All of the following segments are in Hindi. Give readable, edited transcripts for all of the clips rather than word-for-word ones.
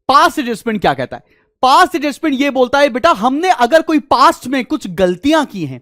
पास्ट एडजस्टमेंट क्या कहता है? पास्ट एडजस्टमेंट ये बोलता है बेटा हमने अगर कोई पास्ट में कुछ गलतियां की हैं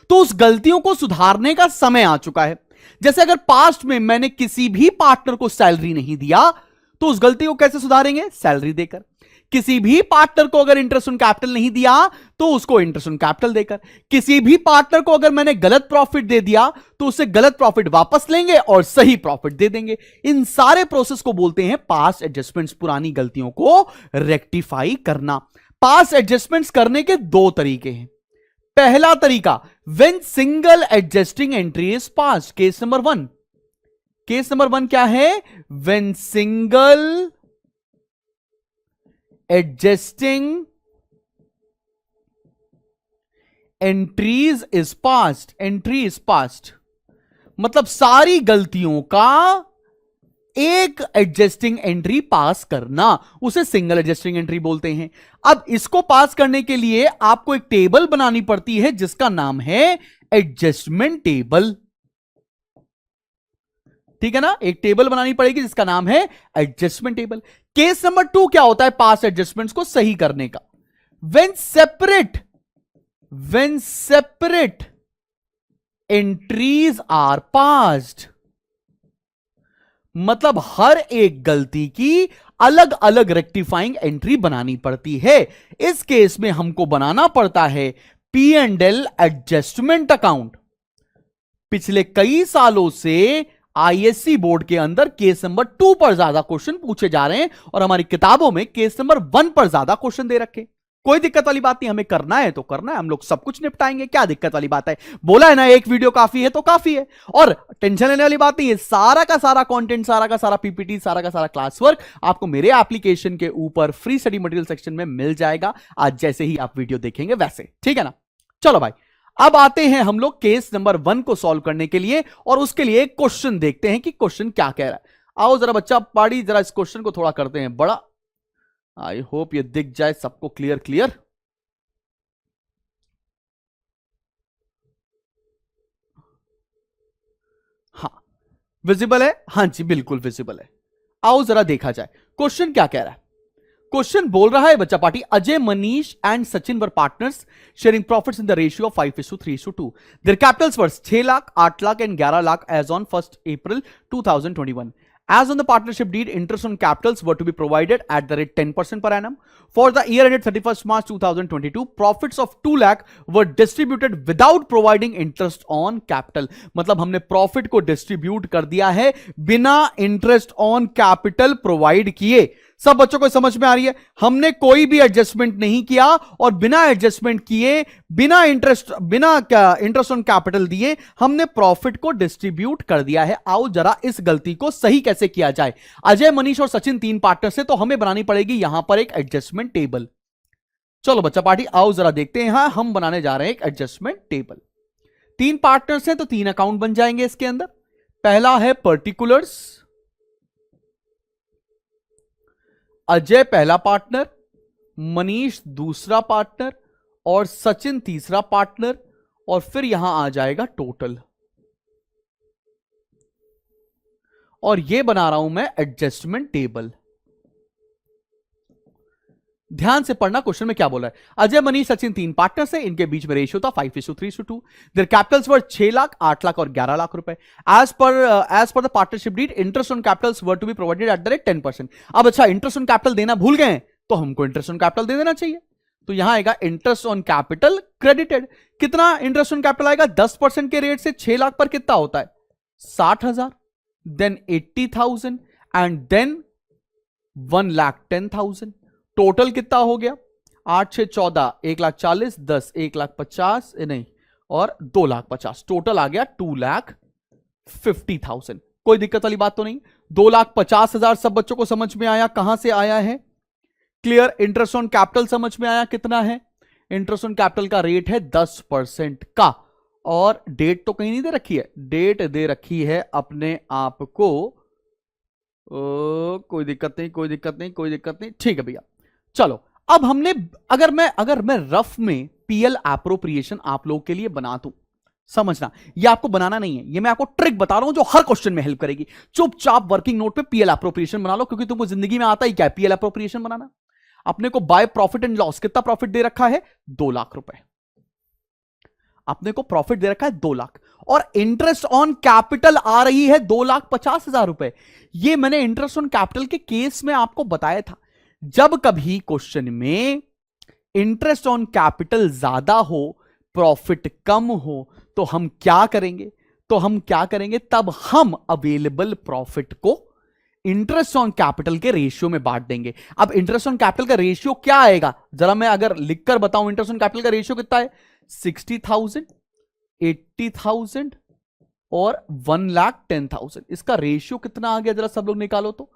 तो उस गलतियों को सुधारने का समय आ चुका है। जैसे अगर पास्ट में मैंने किसी भी पार्टनर को सैलरी नहीं दिया तो उस गलती को कैसे सुधारेंगे? सैलरी देकर। किसी भी पार्टनर को अगर इंटरेस्ट ऑन कैपिटल नहीं दिया तो उसको इंटरेस्ट ऑन कैपिटल देकर। किसी भी पार्टनर को अगर मैंने गलत प्रॉफिट दे दिया तो उससे गलत प्रॉफिट वापस लेंगे और सही प्रॉफिट दे देंगे। इन सारे प्रोसेस को बोलते हैं पास्ट एडजस्टमेंट्स, पुरानी गलतियों को रेक्टिफाई करना। पास्ट एडजस्टमेंट्स करने के दो तरीके हैं। पहला तरीका, when single adjusting entry is past. Case number 1, case number 1 क्या है? When single adjusting entries is past. Entry is past मतलब सारी गलतियों का एक एडजस्टिंग एंट्री पास करना, उसे सिंगल एडजस्टिंग एंट्री बोलते हैं। अब इसको पास करने के लिए आपको एक टेबल बनानी पड़ती है जिसका नाम है एडजस्टमेंट टेबल। ठीक है ना, एक टेबल बनानी पड़ेगी जिसका नाम है एडजस्टमेंट टेबल। केस नंबर 2 क्या होता है पास्ट एडजस्टमेंट्स को सही करने का? When separate entries are passed, मतलब हर एक गलती की अलग अलग रेक्टिफाइंग एंट्री बनानी पड़ती है। इस केस में हमको बनाना पड़ता है P&L एडजस्टमेंट अकाउंट। पिछले कई सालों से आईएससी बोर्ड के अंदर केस नंबर 2 पर ज्यादा क्वेश्चन पूछे जा रहे हैं और हमारी किताबों में केस नंबर 1 पर ज्यादा क्वेश्चन दे रखे। कोई दिक्कत वाली बात नहीं, हमें करना है तो करना है, हम लोग सब कुछ निपटाएंगे, क्या दिक्कत वाली बात है? बोला है ना एक वीडियो काफी है तो काफी है, और टेंशन लेने वाली बात नहीं है। सारा का सारा कंटेंट, सारा का सारा पीपीटी, सारा का सारा क्लास वर्क आपको मेरे एप्लीकेशन के ऊपर फ्री स्टडी मटेरियल सेक्शन में मिल जाएगा, आज जैसे ही आप वीडियो देखेंगे वैसे। ठीक है ना? चलो भाई, अब आते हैं हम लोग केस नंबर 1 को सॉल्व करने के लिए, और उसके लिए एक क्वेश्चन देखते हैं कि क्वेश्चन क्या कह रहा है। आओ जरा बच्चा पाड़ी, जरा इस क्वेश्चन को थोड़ा करते हैं बड़ा। आई होप ये दिख जाए सबको क्लियर। हाँ, विजिबल है? हाँ जी बिल्कुल विजिबल है। आओ जरा देखा जाए क्वेश्चन क्या कह रहा है। क्वेश्चन बोल रहा है बच्चा party, Ajay, Manish and Sachin were partners sharing profits in the ratio of 5:3:2। Their capitals were 6 lakh, 8 lakh and 11 lakh as on 1 April 2021। As on the partnership deed, interest on capitals were to be provided at the rate 10% per annum. For the year ended 31st March 2022, profits of 2 lakh were distributed without providing interest on capital. मतलब हमने प्रॉफिट को डिस्ट्रीब्यूट कर दिया है बिना इंटरेस्ट ऑन कैपिटल प्रोवाइड किए। सब बच्चों को समझ में आ रही है? हमने कोई भी एडजस्टमेंट नहीं किया और बिना एडजस्टमेंट किए, बिना इंटरेस्ट ऑन कैपिटल दिए हमने प्रॉफिट को डिस्ट्रीब्यूट कर दिया है। आओ जरा इस गलती को सही कैसे किया जाए। अजय, मनीष और सचिन 3 पार्टनर से, तो हमें बनानी पड़ेगी यहां पर एक एडजस्टमेंट टेबल। चलो बच्चा पार्टी आओ जरा देखते हैं। हाँ, हम बनाने जा रहे हैं एक एडजस्टमेंट टेबल। 3 पार्टनर्स हैं तो 3 अकाउंट बन जाएंगे इसके अंदर। पहला है पर्टिकुलर्स, अजय पहला पार्टनर, मनीष दूसरा पार्टनर और सचिन तीसरा पार्टनर, और फिर यहां आ जाएगा टोटल। और यह बना रहा हूं मैं एडजस्टमेंट टेबल। ध्यान से पढ़ना क्वेश्चन में क्या बोला है। अजय, मनीष, सचिन 3 पार्टनर्स हैं, इनके बीच में रेशियो था 5:3:2। Their capitals were 6 lakh, 8 lakh और 11 लाख रुपए। As per the partnership deed, interest on capitals were to be provided at the rate 10%। अब अच्छा, इंटरेस्ट ऑन कैपिटल देना भूल गए तो हमको इंटरेस्ट ऑन कैपिटल दे देना चाहिए, तो यहां आएगा इंटरेस्ट ऑन कैपिटल क्रेडिटेड। कितना इंटरेस्ट ऑन कैपिटल आएगा? 10% के रेट से 6 लाख पर कितना होता है? 60,000, देन 80,000 एंड देन 1,10,000। टोटल कितना हो गया? 8 6 14, 1,40,000, 10 1,50,000 नहीं और 2,50,000। टोटल आ गया 2,50,000। कोई दिक्कत वाली बात तो नहीं? 2,50,000 सब बच्चों को समझ में आया? कहां से आया है? क्लियर। इंटरेस्ट ऑन कैपिटल समझ में आया कितना है? इंटरेस्ट ऑन कैपिटल का रेट है 10% का, और डेट तो कहीं नहीं दे रखी है, डेट दे रखी है अपने आप को। कोई दिक्कत नहीं, कोई दिक्कत नहीं, कोई दिक्कत नहीं। ठीक है भैया, चलो अब हमने, अगर मैं रफ में पीएल एप्रोप्रिएशन आप लोग के लिए बना दूं, समझना, ये आपको बनाना नहीं है, ये मैं आपको ट्रिक बता रहा हूं जो हर क्वेश्चन में हेल्प करेगी। चुपचाप वर्किंग नोट पे पीएल अप्रोप्रिएशन बना लो, क्योंकि तुमको जिंदगी में आता ही क्या है, पीएल अप्रोप्रिएशन बनाना। अपने को बाय प्रॉफिट एंड लॉस कितना प्रॉफिट दे रखा है, 2 लाख रुपए। अपने को प्रॉफिट दे रखा है 2 लाख, और इंटरेस्ट ऑन कैपिटल आ रही है 2,50,000 रुपए। ये मैंने इंटरेस्ट ऑन कैपिटल के केस में आपको बताया था। जब कभी क्वेश्चन में इंटरेस्ट ऑन कैपिटल ज्यादा हो, प्रॉफिट कम हो, तो हम क्या करेंगे, तब हम अवेलेबल प्रॉफिट को इंटरेस्ट ऑन कैपिटल के रेशियो में बांट देंगे। अब इंटरेस्ट ऑन कैपिटल का रेशियो क्या आएगा, जरा मैं अगर लिखकर बताऊं, इंटरेस्ट ऑन कैपिटल का रेशियो कितना है, 60,000, 80,000 और 1,10,000। इसका रेशियो कितना आ गया, जरा सब लोग निकालो तो।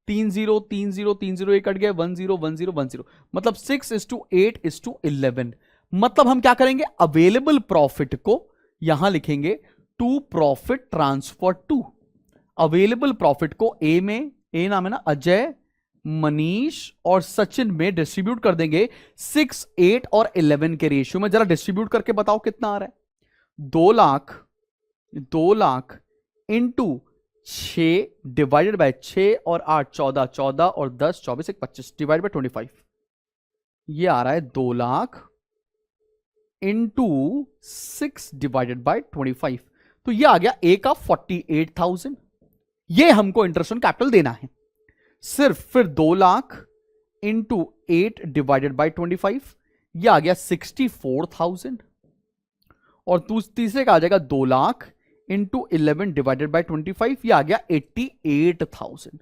30 30 30 एक कट गया, 10 10 10, मतलब 6:8:11। मतलब हम क्या करेंगे, अवेलेबल प्रॉफिट को यहां लिखेंगे to profit transfer to. Available profit को ए में, ए नाम है ना अजय, मनीष और सचिन में डिस्ट्रीब्यूट कर देंगे 6, 8 और 11 के रेशियो में। जरा डिस्ट्रीब्यूट करके बताओ कितना आ रहा है। 2 लाख इंटू 6 डिवाइडेड बाय 6 और 8 14, 14 और 10 24 1 25 डिवाइड बाय 25। ये आ रहा है 2 लाख इंटू 6 डिवाइडेड बाय 25। तो ये आ गया ए का 48,000। ये हमको इंटरेस्ट ऑन कैपिटल देना है सिर्फ। फिर 2 लाख इंटू 8 डिवाइडेड बाय 25, ये आ गया 64,000। और तीसरे का आ जाएगा 2 लाख इंटू 11 डिवाइडेड बाय 25, ये आ गया 88,000।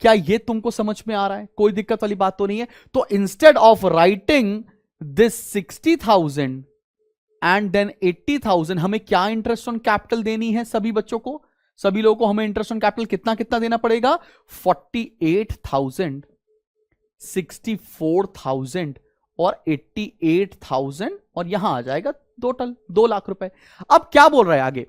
क्या ये तुमको समझ में आ रहा है, कोई दिक्कत वाली बात तो नहीं है। तो instead of writing this 60,000 and then 80,000, हमें क्या इंटरेस्ट ऑन कैपिटल देनी है, सभी बच्चों को, सभी लोगों को हमें इंटरेस्ट ऑन कैपिटल कितना कितना देना पड़ेगा, 48,000, 64,000 और 88,000, और यहां आ जाएगा टोटल 2 लाख रुपए। अब क्या बोल रहा है आगे,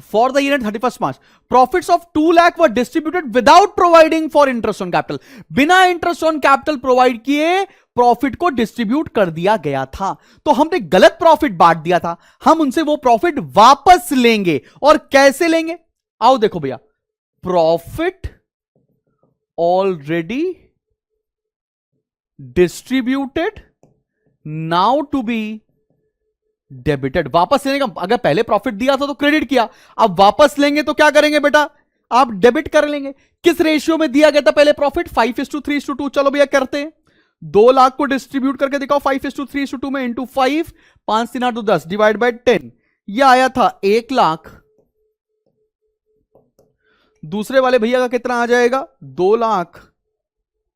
for the year 31 March profits of 2 lakh were distributed without providing for interest on capital. बिना इंटरेस्ट ऑन कैपिटल प्रोवाइड किए प्रॉफिट को डिस्ट्रीब्यूट कर दिया गया था। तो हमने गलत प्रॉफिट बांट दिया था, हम उनसे वो प्रॉफिट वापस लेंगे। और कैसे लेंगे, आओ देखो भैया, profit already distributed now to be debited. वापस लेने का, अगर पहले प्रॉफिट दिया था तो क्रेडिट किया, अब वापस लेंगे तो क्या करेंगे बेटा, आप डेबिट कर लेंगे। किस रेशियो में दिया गया था पहले प्रॉफिट, 5:3:2। चलो भैया करते हैं, 2 लाख को डिस्ट्रीब्यूट करके दिखाओ 5:3:2 में, इंटू 5, 5 3 8 10 डिवाइड बाय 10, यह आया था 1 लाख। दूसरे वाले भैया का कितना आ जाएगा, 2 लाख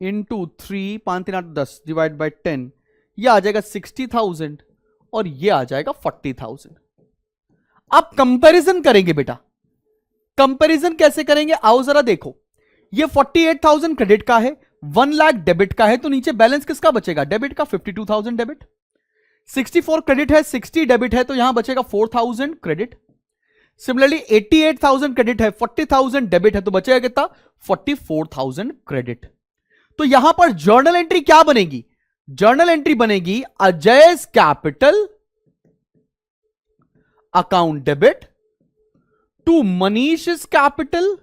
इंटू 3, 5 3 8 10 डिवाइड बाय 10, यह आ जाएगा 60,000 और यह आ जाएगा 40,000। अब कंपैरिजन करेंगे बेटा, कंपैरिजन कैसे करेंगे, आओ जरा देखो। ये 48,000 क्रेडिट का है, 1 लाख डेबिट का है, तो नीचे बैलेंस किसका बचेगा, डेबिट का, 52,000 डेबिट। 64 क्रेडिट है, 60 डेबिट है, तो यहां बचेगा 4,000 क्रेडिट। सिमिलरली 88,000 क्रेडिट है, 40,000 डेबिट है, तो बचेगा कितना, 44,000 क्रेडिट। तो यहां पर जर्नल एंट्री क्या बनेगी, जर्नल एंट्री बनेगी Ajay's capital account debit to Manish's capital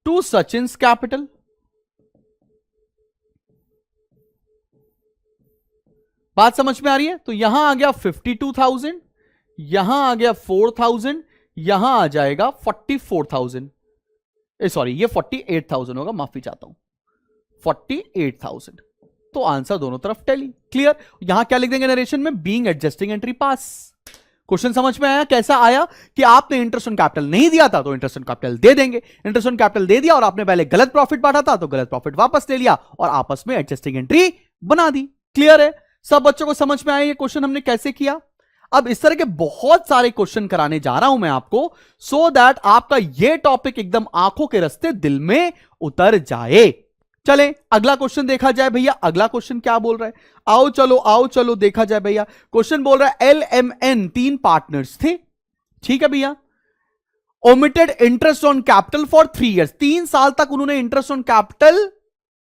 to Sachin's capital. बात समझ में आ रही है। तो यहां आ गया 52,000, यहां आ गया 4,000, यहां आ जाएगा 44,000, सॉरी ये 48,000 होगा, माफी चाहता हूं, 48,000। तो आंसर दोनों तरफ टैली, क्लियर। यहां क्या लिख देंगे नरेशन में, बीइंग एडजस्टिंग एंट्री पास। क्वेश्चन समझ में आया, कैसा आया कि आपने इंटरेस्ट ऑन कैपिटल नहीं दिया था तो इंटरेस्ट ऑन कैपिटल दे देंगे, इंटरेस्ट ऑन कैपिटल दे दिया और आपने पहले गलत प्रॉफिट बांटा था तो गलत प्रॉफिट वापस ले लिया और आपस में एडजस्टिंग एंट्री बना दी। क्लियर है, सब बच्चों को समझ में आया ये क्वेश्चन हमने कैसे किया। अब इस तरह के बहुत सारे क्वेश्चन कराने जा रहा हूं मैं आपको, सो दैट आपका ये टॉपिक एकदम आंखों के रास्ते दिल में उतर जाए। चले अगला क्वेश्चन देखा जाए भैया, अगला क्वेश्चन क्या बोल रहा है, आओ चलो देखा जाए भैया। क्वेश्चन बोल रहा है LMN 3 पार्टनर्स थे, ठीक है भैया, omitted interest on capital for 3 years, 3 साल तक उन्होंने इंटरेस्ट ऑन कैपिटल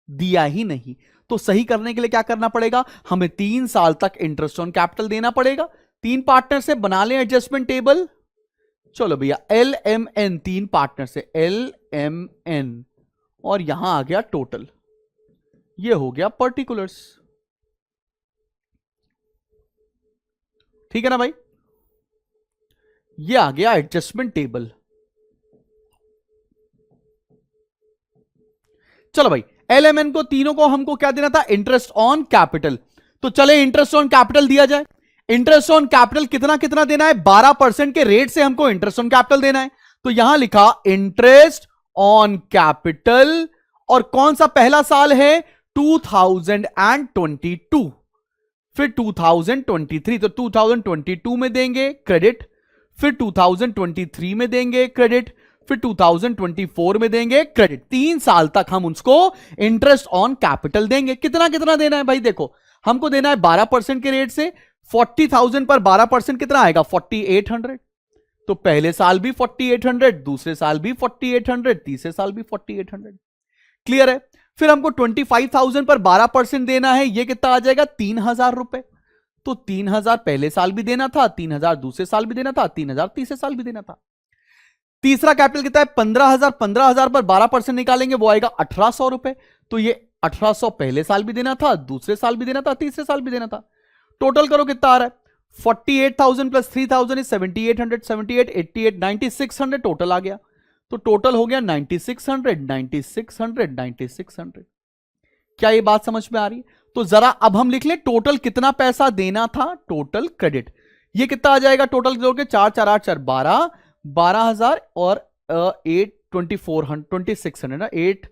दिया ही नहीं। तो सही करने के लिए क्या करना पड़ेगा, हमें 3 साल तक इंटरेस्ट ऑन कैपिटल देना पड़ेगा। 3 पार्टनर से बना लें एडजस्टमेंट टेबल। चलो भैया LMN 3 पार्टनर से LMN, और यहां आ गया टोटल, ये हो गया पर्टिकुलर्स। ठीक है ना भाई, ये आ गया एडजस्टमेंट टेबल। चलो भाई LMN को तीनों को हमको क्या देना था, इंटरेस्ट ऑन कैपिटल। तो चले इंटरेस्ट ऑन कैपिटल दिया जाए। इंटरेस्ट ऑन कैपिटल कितना कितना देना है, 12% के रेट से हमको इंटरेस्ट ऑन कैपिटल देना है। तो यहां लिखा इंटरेस्ट ऑन कैपिटल, और कौन सा पहला साल है, 2022, फिर 2023, तो 2022 में देंगे क्रेडिट, फिर 2023 में देंगे क्रेडिट, फिर 2024 में देंगे क्रेडिट। 3 साल तक हम उसको इंटरेस्ट ऑन कैपिटल देंगे। कितना कितना देना है भाई, देखो हमको देना है 12% के रेट से। 40,000 पर 12% कितना आएगा, 4800। तो पहले साल भी 4800, दूसरे साल भी 4800, तीसरे साल भी 4800। क्लियर है। फिर हमको 25,000 पर 12% देना है, ये कितना आ जाएगा, 3,000 रुपए। तो 3,000 पहले साल भी देना था, 3,000 दूसरे साल भी देना था, 3,000 तीसरे साल भी देना था। तीसरा कैपिटल कितना है, 15,000। 15,000 पर 12% निकालेंगे, वो आएगा 1,800 रुपए। तो ये 1,800 पहले साल भी देना था, दूसरे साल भी देना था, तीसरे साल भी देना था। टोटल करो कितना आ रहा है, 48,000 प्लस 3,000 इज 7,800, 78, 88, 9,600 टोटल आ गया। तो टोटल हो गया 9,600, 9,600, 9,600। क्या ये बात समझ में आ रही है? तो जरा अब हम लिख ले टोटल कितना पैसा देना था, टोटल क्रेडिट। ये कितना आ जाएगा, टोटल जोड़ के 4 4 8 4 12, 12,000 और 8 2400 2600 ना, 8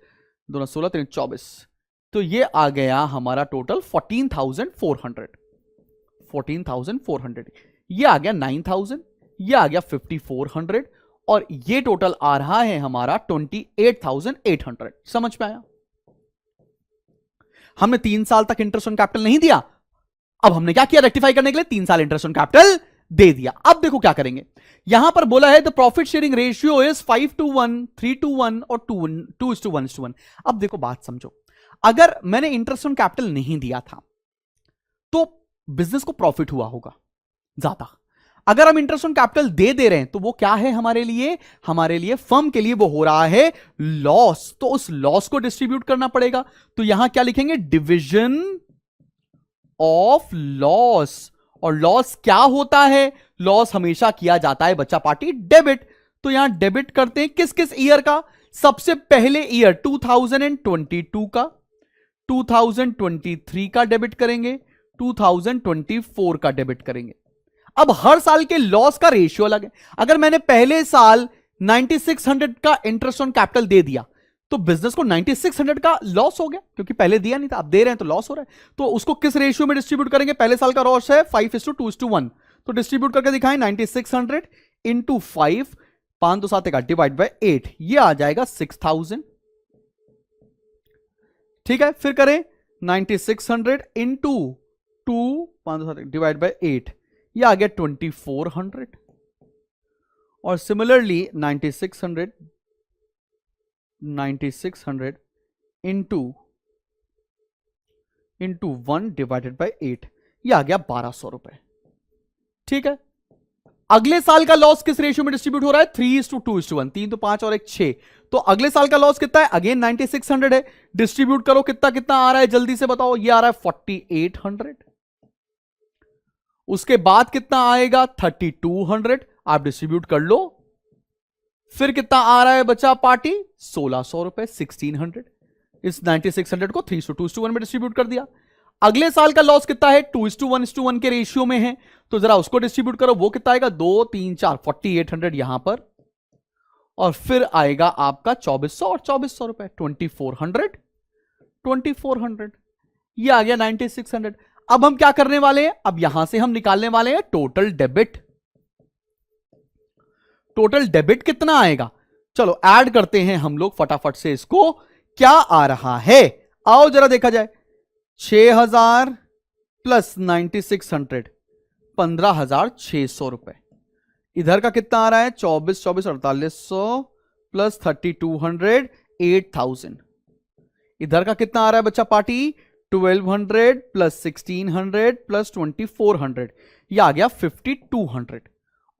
2 16 3 24। तो ये आ गया हमारा टोटल 14,400, 14,400। ये आ गया 9,000, ये आ गया 5,400, और ये टोटल आ रहा है हमारा 28,800। समझ में आया? हमने 3 साल तक इंटरेस्ट ऑन कैपिटल नहीं दिया, अब हमने क्या किया, रेक्टिफाई करने के लिए 3 साल इंटरेस्ट ऑन कैपिटल दे दिया। अब देखो क्या करेंगे, यहां पर बोला है the profit sharing ratio is 5:1, 3:1 और 2:1. अब देखो बात समझो, अगर मैंने इंटरेस्ट ऑन कैपिटल नहीं दिया था तो बिजनेस को प्रॉफिट हुआ होगा ज्यादा। अगर हम इंटरेस्ट ऑन कैपिटल दे रहे हैं तो वो क्या है हमारे लिए, हमारे लिए फर्म के लिए वो हो रहा है लॉस। तो उस लॉस को डिस्ट्रीब्यूट करना पड़ेगा। तो यहां क्या लिखेंगे, डिविजन ऑफ लॉस। और लॉस क्या होता है, लॉस हमेशा किया जाता है बच्चा पार्टी डेबिट। तो यहां डेबिट करते हैं किस किस ईयर का, सबसे पहले ईयर 2022 का, 2023 का डेबिट करेंगे, 2024 का डेबिट करेंगे। अब हर साल के लॉस का रेशियो अलग है। अगर मैंने पहले साल 9,600 का इंटरेस्ट ऑन कैपिटल दे दिया तो बिजनेस को 9,600 का लॉस हो गया, क्योंकि पहले दिया नहीं था, अब दे रहे हैं तो लॉस हो रहा है। तो उसको किस रेशियो में डिस्ट्रीब्यूट करेंगे, पहले साल का लॉस है 5:2:1, तो डिस्ट्रीब्यूट करके दिखाएं 9,600 इंटू 5, 5 2 7 डिवाइड बाय 8, ये आ जाएगा 6,000। ठीक है, फिर करें 9,600 इंटू 2, 5 2 7 डिवाइड बाय 8, ये आ गया 2,400। और सिमिलरली 9,600 इंटू 1 डिवाइडेड बाय 8, ये आ गया 1,200 रुपए। ठीक है, अगले साल का लॉस किस रेशियो में डिस्ट्रीब्यूट हो रहा है, 3:2:1, 3 तो 5 और 1 6। तो अगले साल का लॉस कितना है, अगेन 9,600 है, डिस्ट्रीब्यूट करो कितना कितना आ रहा है, जल्दी से बताओ। ये आ रहा है 4,800। उसके बाद कितना आएगा 3,200, आप डिस्ट्रीब्यूट कर लो। फिर कितना आ रहा है बच्चा पार्टी, 1,600 रुपए, 1,600। इस 9,600 को 3:2:1 में डिस्ट्रीब्यूट कर दिया। अगले साल का लॉस कितना है, 2:1 के रेशियो में है, तो जरा उसको डिस्ट्रीब्यूट करो, वो कितना आएगा, 2 3 4, 4,800 यहां पर, और फिर आएगा आपका 2,400 और 2,400 रुपए, 2,400, ये आ गया 9,600। अब हम क्या करने वाले हैं, अब यहां से हम निकालने वाले हैं टोटल डेबिट। टोटल डेबिट कितना आएगा, चलो ऐड करते हैं हम लोग फटाफट से इसको, क्या आ रहा है, आओ जरा देखा जाए। 6,000 प्लस 9,600, 15,600 रुपए। इधर का कितना आ रहा है, 24 24 4800 प्लस 3,200, 8,000। इधर का कितना आ रहा है बच्चा पार्टी, 1200 प्लस 1600 प्लस 2400, ये आ गया 5200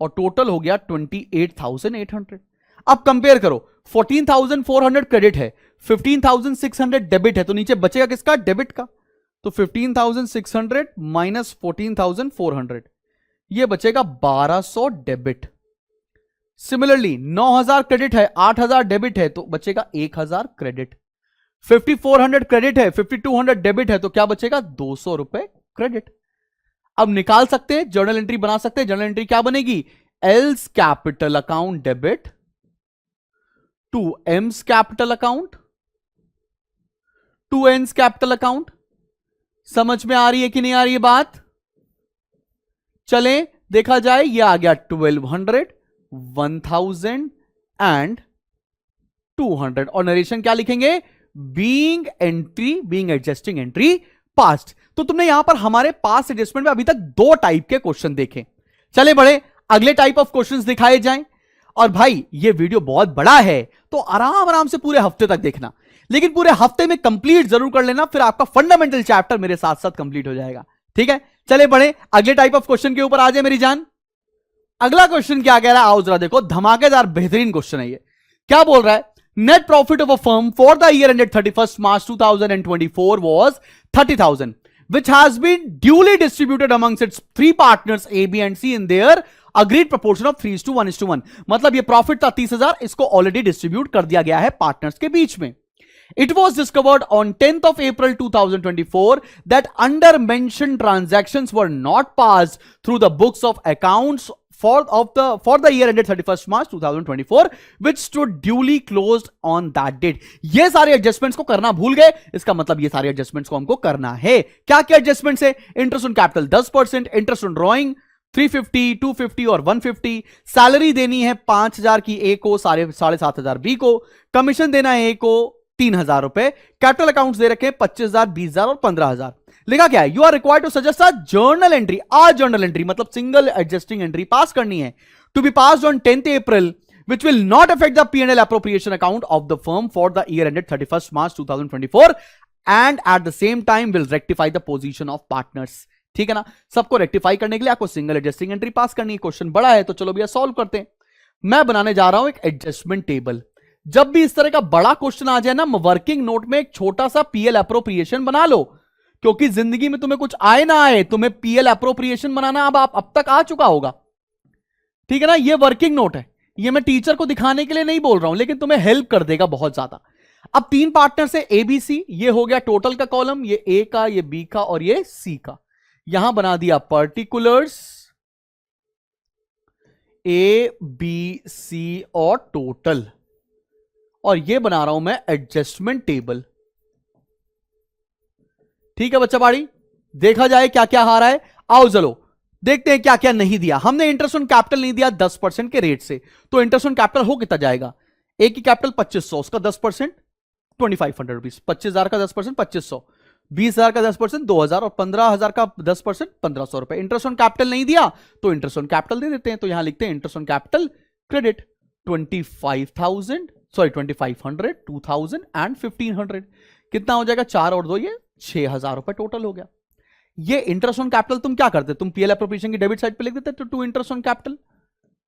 और टोटल हो गया 28,800। अब कंपेयर करो, 14,400 क्रेडिट है, 15,600 डेबिट है, तो नीचे बचेगा किसका? डेबिट का। तो 15,600 माइनस 14,400, ये बचेगा 1200 डेबिट। सिमिलरली 9,000 क्रेडिट है, 8,000 डेबिट है, तो बचेगा 1,000 क्रेडिट। 5,400 क्रेडिट है, 5,200 डेबिट है, तो क्या बचेगा? 200 रुपए क्रेडिट। अब निकाल सकते हैं, जर्नल एंट्री बना सकते हैं। जर्नल एंट्री क्या बनेगी? L's capital account debit to M's capital account to N's capital account. समझ में आ रही है कि नहीं आ रही है बात? चले देखा जाए, ये आ गया 1200, 1000 एंड 200 और नरेशन क्या लिखेंगे? Being entry, being adjusting entry past. तो तुमने यहां पर हमारे पास्ट एडजस्टमेंट में अभी तक दो टाइप के क्वेश्चन देखे। चले बड़े अगले टाइप ऑफ क्वेश्चंस दिखाए जाएं। और भाई ये वीडियो बहुत बड़ा है तो आराम आराम से पूरे हफ्ते तक देखना, लेकिन पूरे हफ्ते में कंप्लीट जरूर कर लेना, फिर आपका फंडामेंटल चैप्टर मेरे साथ साथ कंप्लीट हो जाएगा। ठीक है, चले बड़े अगले टाइप ऑफ क्वेश्चन के ऊपर आ जाए मेरी जान। अगला क्वेश्चन क्या कह रहा है, आओ जरा देखो, धमाकेदार बेहतरीन क्वेश्चन है ये। क्या बोल रहा है? Net profit of a firm for the year ended 31st March 2024 was 30,000, which has been duly distributed amongst its three partners A, B and C in their agreed proportion of 3:1:1। मतलब ये प्रॉफिट था 30,000, इसको ऑलरेडी डिस्ट्रीब्यूट कर दिया गया है पार्टनर्स के बीच में। It was discovered on 10th of April 2024 that under mentioned transactions were not passed through the books of accounts for the year ended 31st March 2024 which stood duly closed on that date। ये सारे एडजस्टमेंट्स को करना भूल गए, इसका मतलब ये सारे एडजस्टमेंट्स को हमको करना है। क्या क्या एडजस्टमेंट्स है? Interest on capital 10%, interest on drawing 350, 250 और 150, सैलरी देनी है 5,000 की ए को, 7,500 बी को, कमीशन देना है ए को 3,000 रुपए, कैपिटल अकाउंट्स दे रखे 25,000, 20,000 और 15,000। लिखा क्या है? You are required to suggest a journal entry, journal entry मतलब सिंगल एडजस्टिंग एंट्री पास करनी है, to be passed on 10th April which will not affect the P&L appropriation account of the firm for the year ended 31st March 2024 and at the same time will rectify the position of partners। ठीक है ना, सबको रेक्टिफाई करने के लिए आपको सिंगल एडजस्टिंग एंट्री पास करनी है। क्वेश्चन बड़ा है तो चलो भैया सॉल्व करते हैं। मैं बनाने जा रहा हूं एक एडजस्टमेंट टेबल। जब भी इस तरह का बड़ा क्वेश्चन आ जाए ना, वर्किंग नोट में एक छोटा सा पीएल अप्रोप्रिएशन बना लो, क्योंकि जिंदगी में तुम्हें कुछ आए ना आए, तुम्हें पीएल अप्रोप्रिएशन बनाना अब तक आ चुका होगा। ठीक है ना, ये वर्किंग नोट है, ये मैं टीचर को दिखाने के लिए नहीं बोल रहा हूं, लेकिन तुम्हें हेल्प कर देगा बहुत ज्यादा। अब तीन पार्टनर से एबीसी, ये हो गया टोटल का कॉलम, ये ए का, ये बी का और ये सी का। यहां बना दिया पर्टिकुलर्स ए बी सी और टोटल, और ये बना रहा हूं मैं एडजस्टमेंट टेबल। ठीक है बच्चा बाड़ी, देखा जाए क्या क्या आ रहा है। आओ चलो देखते हैं क्या क्या नहीं दिया हमने। इंटरेस्ट ऑन कैपिटल नहीं दिया 10% के रेट से, तो इंटरेस्ट ऑन कैपिटल हो कितना जाएगा? ए की कैपिटल 2500, उसका 10% 2500 रुपीज, 25,000 का 10% 2500, 20,000 का 10% 2,000 और 15,000 का 10% 1,500 रुपए। इंटरेस्ट ऑन कैपिटल नहीं दिया तो इंटरेस्ट ऑन कैपिटल दे देते हैं, तो यहां लिखते हैं interest on capital credit 25,000, sorry 2,500, 2,000 and 1,500। कितना हो जाएगा? 4 और 2 ये 6,000 रुपए टोटल हो गया। ये इंटरेस्ट ऑन कैपिटल तुम क्या करते? तुम पीएल एप्रोप्रिएशन की डेबिट साइड पे लिख देते तो to interest on capital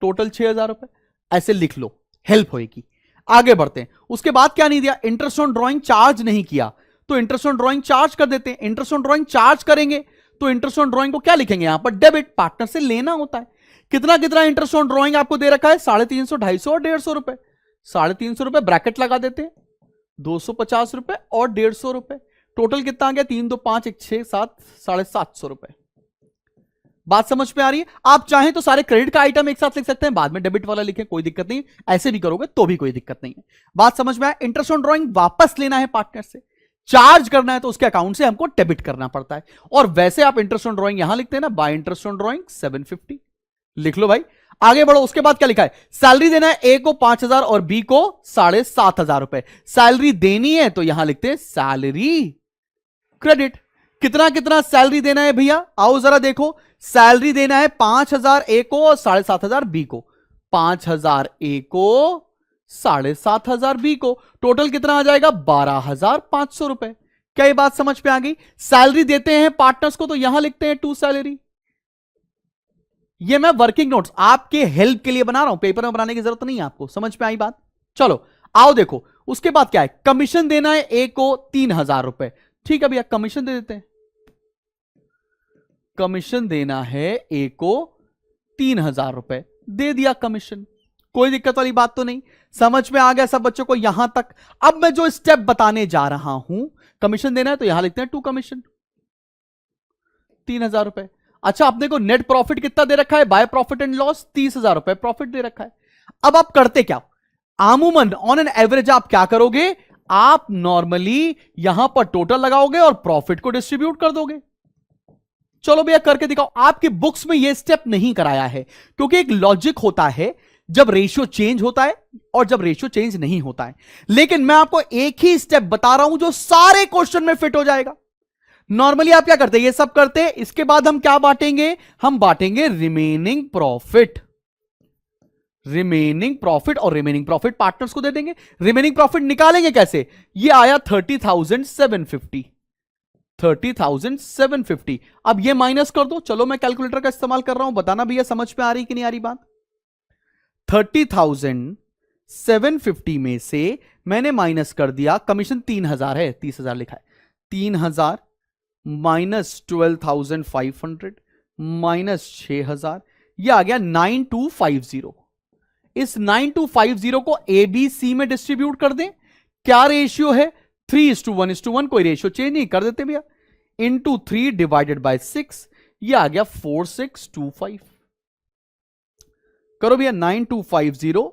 total 6,000 रुपए, ऐसे लिख लो, हेल्प होगी। आगे बढ़ते हैं। उसके बाद क्या नहीं दिया? इंटरेस्ट ऑन ड्रॉइंग चार्ज नहीं किया, तो इंटरेस्ट ऑन ड्रॉइंग चार्ज कर देते हैं। इंटरेस्ट ऑन ड्रॉइंग चार्ज करेंगे तो इंटरेस्ट ऑन ड्रॉइंग को क्या लिखेंगे? यहां पर डेबिट, पार्टनर से लेना होता है। कितना कितना इंटरेस्ट ऑन ड्रॉइंग आपको दे रखा है? 350, 250 और 150 रुपए। 350 रुपए ब्रैकेट लगा देते हैं, 250 रुपए और 150 रुपए, टोटल कितना आ गया? 3, 2, 5, 1, 6, 7, 750 रुपए। बात समझ में आ रही है? आप चाहें तो सारे क्रेडिट का आइटम एक साथ लिख सकते हैं, बाद में डेबिट वाला लिखें, कोई दिक्कत नहीं। ऐसे भी करोगे तो भी कोई दिक्कत नहीं है। बात समझ में आया? इंटरेस्ट ऑन ड्रॉइंग वापस लेना है पार्टनर से, चार्ज करना है तो उसके अकाउंट से हमको डेबिट करना पड़ता है। और वैसे आप इंटरेस्ट ऑन ड्रॉइंग यहां लिखते हैं ना, बाय इंटरेस्ट ऑन ड्रॉइंग 750 लिख लो भाई। आगे बढ़ो। उसके बाद क्या लिखा है? सैलरी देना है ए को 5,000 और बी को 7,500 रुपए। सैलरी देनी है तो यहां लिखते हैं सैलरी क्रेडिट। कितना कितना सैलरी देना है भैया? आओ जरा देखो। सैलरी देना है 5,000 ए को और 7,500 बी को, 5,000 ए को 7,500 बी को, टोटल कितना आ जाएगा? 12,500 रुपए। क्या ये बात समझ में आ गई? सैलरी देते हैं पार्टनर्स को तो यहां लिखते हैं टू सैलरी। ये मैं वर्किंग नोट्स आपके हेल्प के लिए बना रहा हूं, पेपर में बनाने की जरूरत नहीं है आपको। समझ में आई बात? चलो आओ देखो, उसके बाद क्या है? कमीशन देना है ए को 3,000 रुपए। ठीक है भैया, कमीशन दे देते हैं। कमीशन देना है ए को 3,000 रुपए, दे दिया कमीशन। कोई दिक्कत वाली बात तो नहीं, समझ में आ गया सब बच्चों को यहां तक? अब मैं जो स्टेप बताने जा रहा हूं, कमीशन देना है तो यहां लिखते हैं टू कमीशन, 3,000 रुपए। अच्छा, आपने को नेट प्रॉफिट कितना दे रखा है? बाय प्रॉफिट एंड लॉस 30,000 रुपए प्रॉफिट दे रखा है। अब आप करते क्या? आमूमन ऑन एन एवरेज आप क्या करोगे? आप नॉर्मली यहां पर टोटल लगाओगे और प्रॉफिट को डिस्ट्रीब्यूट कर दोगे। चलो भैया करके दिखाओ। आपकी बुक्स में यह स्टेप नहीं कराया है क्योंकि एक लॉजिक होता है जब रेशियो चेंज होता है और जब रेशियो चेंज नहीं होता है। लेकिन मैं आपको एक ही स्टेप बता रहा हूं जो सारे क्वेश्चन में फिट हो जाएगा। नॉर्मली आप क्या करते हैं? ये सब करते हैं, इसके बाद हम क्या बांटेंगे? हम बांटेंगे रिमेनिंग प्रॉफिट। रिमेनिंग प्रॉफिट और रिमेनिंग प्रॉफिट पार्टनर्स को दे देंगे। रिमेनिंग प्रॉफिट निकालेंगे कैसे? ये आया 30,750, 30,750। अब ये माइनस कर दो। चलो मैं कैलकुलेटर का इस्तेमाल कर रहा हूं, बताना भैया समझ में आ रही कि नहीं आ रही बात। 30,750 में से मैंने माइनस कर दिया, कमीशन 3,000 है, 30,000 लिखा है, 3,000 माइनस 12,500 माइनस 6,000, यह आ गया 9250। इस 9250 को ए बी सी में डिस्ट्रीब्यूट कर दें। क्या रेशियो है? 3:1:1। कोई रेशियो चेंज नहीं कर देते भैया। इंटू 3 डिवाइडेड बाय 6, यह आ गया 4625। करो भैया, 9250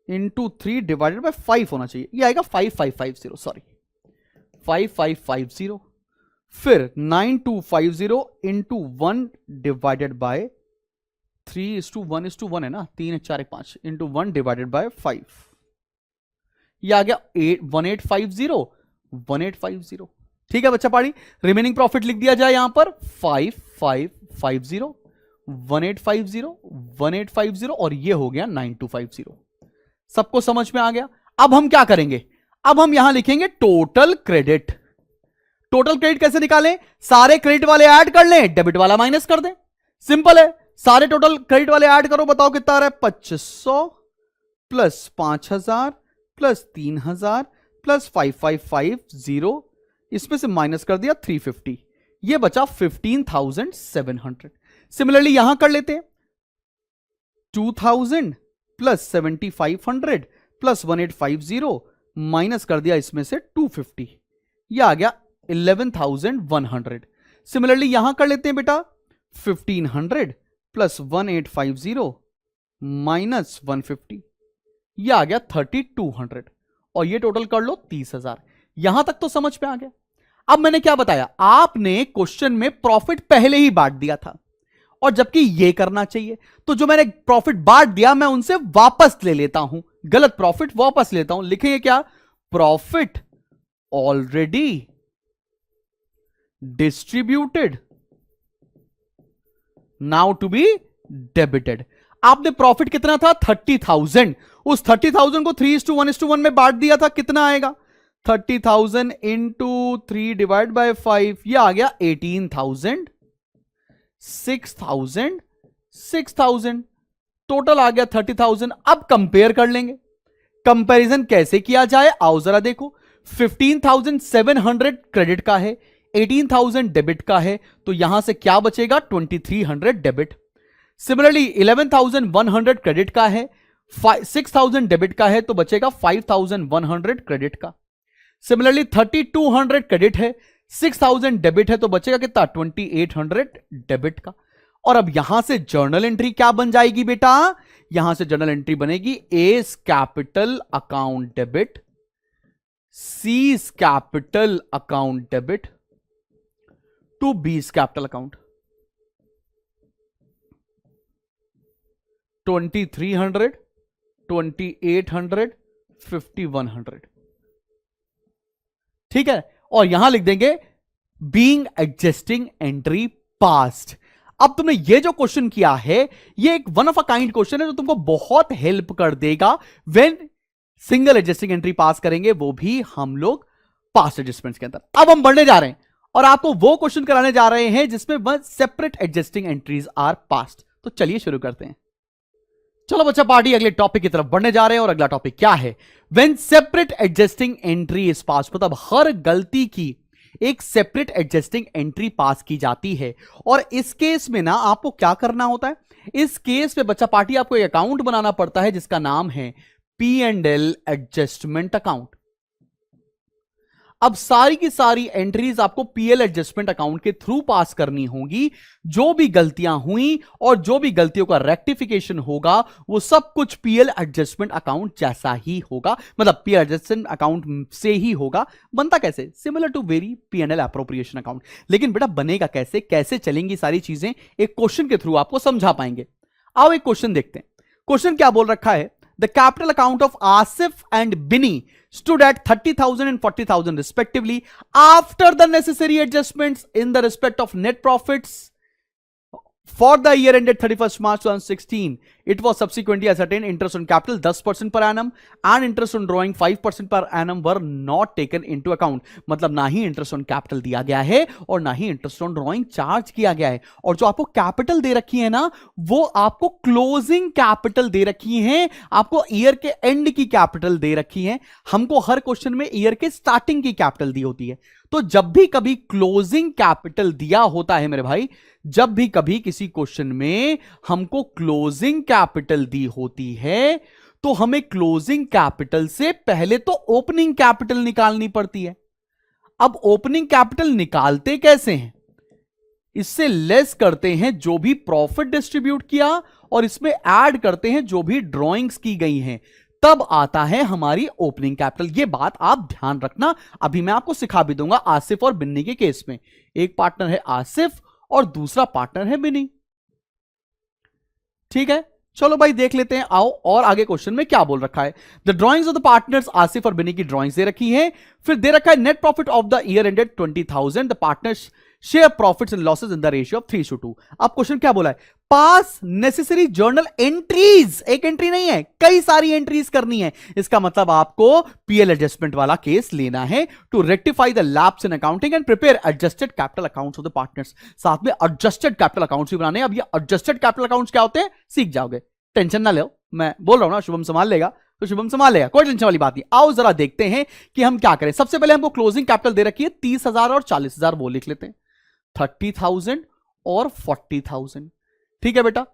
इंटू 3 डिवाइडेड बाय 5 होना चाहिए, यह आएगा 5550, सॉरी 5550। फिर 9250 इंटू 1 डिवाइडेड बाय 3:1:1 है ना, 3 4 1 5 इंटू 1 डिवाइडेड बाय 5, यह आ गया 1850। ठीक है बच्चा पाड़ी, रिमेनिंग प्रॉफिट लिख दिया जाए यहां पर 5550, 1850 और ये हो गया 9250। सबको समझ में आ गया? अब हम क्या करेंगे? अब हम यहां लिखेंगे टोटल क्रेडिट। टोटल क्रेडिट कैसे निकालें? सारे क्रेडिट वाले ऐड कर लें, डेबिट वाला माइनस कर दें। सिंपल है, सारे टोटल क्रेडिट वाले ऐड करो, बताओ कितना आ रहा है? 2500 प्लस 5,000 प्लस 3,000 प्लस 5550, इसमें से माइनस कर दिया 350, ये बचा 15,700। सिमिलरली यहां कर लेते हैं, 2,000 प्लस 7,500 प्लस 1850 माइनस कर दिया इसमें से 250, यह आ गया 11,100। सिमिलरली यहां कर लेते हैं बेटा, 1,500 प्लस 1850 माइनस 150, यह आ गया 3,200 और ये टोटल कर लो 30,000। यहां तक तो समझ में आ गया? अब मैंने क्या बताया? आपने क्वेश्चन में प्रॉफिट पहले ही बांट दिया था और जबकि ये करना चाहिए, तो जो मैंने प्रॉफिट बांट दिया मैं उनसे वापस ले लेता हूं, गलत प्रॉफिट वापस लेता हूं। लिखेंगे क्या? Profit already distributed now to be debited. आपने प्रॉफिट कितना था? 30,000। उस 30,000 को 3:1:1 में बांट दिया था, कितना आएगा? 30,000 इंटू 3 डिवाइड बाय 5, यह आ गया 18,000, 6,000, 6,000, टोटल आ गया 30,000। अब कंपेयर कर लेंगे। कंपैरिजन कैसे किया जाए आओ जरा देखो। 15,700 क्रेडिट का है, 18,000 डेबिट का है, तो यहां से क्या बचेगा? 2,300 डेबिट। सिमिलरली 11,100 क्रेडिट का है, 6,000 डेबिट का है, तो बचेगा 5,100 क्रेडिट का। सिमिलरली 3,200 क्रेडिट है, 6,000 डेबिट है, तो बचेगा कितना? 2,800 डेबिट का। और अब यहां से जर्नल एंट्री क्या बन जाएगी बेटा? यहां से जर्नल एंट्री बनेगी A's capital account debit, C's capital account debit to B's capital account. 2,300, 2,800, 5,100। ठीक है, और यहां लिख देंगे बीइंग एग्जिस्टिंग एंट्री पास्ट। अब तुमने ये जो क्वेश्चन किया है, ये एक one of a kind question है जो तुमको बहुत हेल्प कर देगा व्हेन सिंगल एडजस्टिंग एंट्री पास करेंगे, वो भी हम लोग पास्ट एडजस्टमेंट्स के अंदर। अब हम बढ़ने जा रहे हैं और आपको वो क्वेश्चन कराने जा रहे हैं जिसमें one separate adjusting entries are passed. तो चलिए शुरू करते हैं। चलो बच्चा पार्टी अगले टॉपिक की तरफ बढ़ने जा रहे हैं और अगला टॉपिक क्या है? When separate adjusting entry is pass, मतलब हर गलती की एक सेपरेट एडजस्टिंग एंट्री पास की जाती है। और इस केस में ना आपको क्या करना होता है? इस केस में बच्चा पार्टी आपको एक अकाउंट बनाना पड़ता है जिसका नाम है P&L एडजस्टमेंट अकाउंट। अब सारी की सारी एंट्रीज आपको पीएल एडजस्टमेंट अकाउंट के थ्रू पास करनी होगी। जो भी गलतियां हुई और जो भी गलतियों का रेक्टिफिकेशन होगा वो सब कुछ पीएल एडजस्टमेंट अकाउंट जैसा ही होगा, मतलब पीएल एडजस्टमेंट अकाउंट से ही होगा। बनता कैसे? Similar to very P&L appropriation account. लेकिन बेटा बनेगा कैसे, कैसे चलेंगी सारी चीजें, एक क्वेश्चन के थ्रू आपको समझा पाएंगे। आओ एक क्वेश्चन देखते हैं। क्वेश्चन क्या बोल रखा है? The capital account of Asif and Binny stood at 30,000 and 40,000 respectively after the necessary adjustments in the respect of net profits for the year ended 31st March 2016. It was subsequently ascertained interest on capital 10% per annum and interest on drawing 5% per annum were not taken into account. मतलब ना ही इंटरेस्ट ऑन कैपिटल दिया गया है और ना ही इंटरेस्ट ऑन ड्रॉइंग चार्ज किया गया है। और जो आपको कैपिटल दे रखी है ना, वो आपको क्लोजिंग कैपिटल दे रखी है, आपको ईयर के एंड की कैपिटल दे रखी है। हमको हर क्वेश्चन में ईयर के स्टार्टिंग की कैपिटल दी होती है। तो जब भी कभी क्लोजिंग कैपिटल दिया होता है मेरे भाई, जब भी कभी किसी क्वेश्चन में हमको क्लोजिंग कैपिटल दी होती है तो हमें क्लोजिंग कैपिटल से पहले तो ओपनिंग कैपिटल निकालनी पड़ती है। अब ओपनिंग कैपिटल निकालते कैसे हैं? इससे लेस करते हैं जो भी प्रॉफिट डिस्ट्रीब्यूट किया और इसमें ऐड करते हैं जो भी ड्रॉइंग्स की गई हैं, तब आता है हमारी ओपनिंग कैपिटल। ये बात आप ध्यान रखना, अभी मैं आपको सिखा भी दूंगा। आसिफ और बिन्नी के केस में एक पार्टनर है आसिफ और दूसरा पार्टनर है बिन्नी। ठीक है, चलो भाई देख लेते हैं। आओ और आगे क्वेश्चन में क्या बोल रखा है? The drawings of the partners Asif और बिन्नी की ड्रॉइंग्स दे रखी है। फिर दे रखा है net profit of the year ended 20,000। The partners share profits and losses in the ratio of 3:2। अब क्वेश्चन क्या बोला है? पास नेसेसरी जर्नल एंट्रीज। एक एंट्री नहीं है, कई सारी एंट्रीज करनी है। इसका मतलब आपको पीएल एडजस्टमेंट वाला केस लेना है to rectify the lapse in accounting and prepare adjusted capital accounts of the partners. साथ में एडजस्टेड कैपिटल अकाउंट्स भी बनाने हैं। अब ये एडजस्टेड कैपिटल अकाउंट्स क्या होते हैं सीख जाओगे, टेंशन ना लो। मैं बोल रहा हूं ना शुभम संभाल लेगा, तो शुभम संभाल लेगा, कोई टेंशन वाली बात नहीं। आओ जरा देखते हैं कि हम क्या करें। सबसे पहले हमको क्लोजिंग कैपिटल दे रखी है 30,000 और 40,000, वो लिख लेते हैं। 30,000 और 40,000। ठीक है बेटा,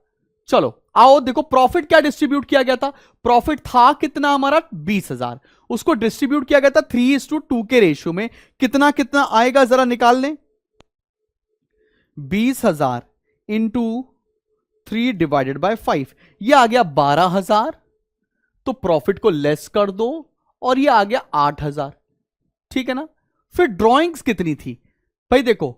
चलो आओ देखो प्रॉफिट क्या डिस्ट्रीब्यूट किया गया था। प्रॉफिट था कितना हमारा? 20,000। उसको डिस्ट्रीब्यूट किया गया था 3:2 के रेशियो में। कितना कितना आएगा जरा निकाल लें। 20,000 इंटू 3 डिवाइडेड बाय 5, यह आ गया 12,000। तो प्रॉफिट को लेस कर दो और यह आ गया 8,000। ठीक है ना। फिर ड्रॉइंग्स कितनी थी भाई? देखो